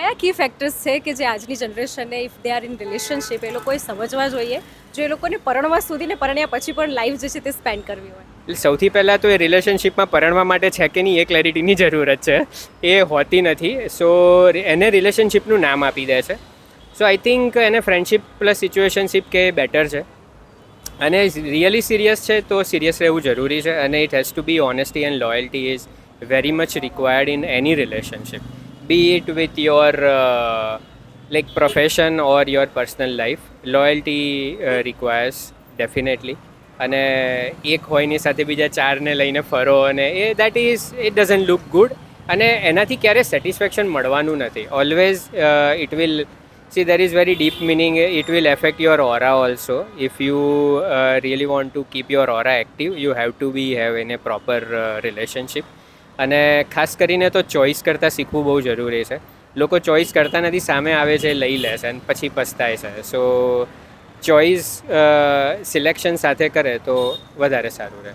કયા કી ફેક્ટર્સ છે કે જે આજની જનરેશનને if they are in relationship એ લોકોએ સમજવા જોઈએ જો એ લોકોને પરણવા સુધી ને પરણ્યા પછી પણ લાઈફ જે છે તે સ્પેન્ડ કરવી હોય? એટલે સૌથી પહેલાં તો એ રિલેશનશિપમાં પરણવા માટે છે કે નહીં એ ક્લેરિટીની જરૂરત છે. એ હોતી નથી. સો એને રિલેશનશિપનું નામ આપી દે છે. સો આઈ થિંક એને ફ્રેન્ડશિપ પ્લસ સિચ્યુએશનશિપ કે એ બેટર છે. અને રિયલી સિરિયસ છે તો સિરિયસ રહેવું જરૂરી છે. અને it has to be honesty and loyalty is very much required in any relationship, be it with your like profession or your personal life. Loyalty requires definitely. અને એક હોયની સાથે બીજા ચારને લઈને ફરો અને એ that is it doesn't look good. અને એનાથી ક્યારેય સેટિસ્ફેક્શન મળવાનું નથી. Always it will see there is very deep meaning. It will affect your aura also. If you really want to keep your aura active, you have to be have in a proper relationship. અને ખાસ કરીને તો choice કરતાં શીખવું બહુ જરૂરી છે. લોકો ચોઈસ કરતા નથી, સામે આવે છે લઈ લે છે અને પછી પસ્તાય છે. સો ચોઈસ સિલેક્શન સાથે કરે તો વધારે સારું રહે.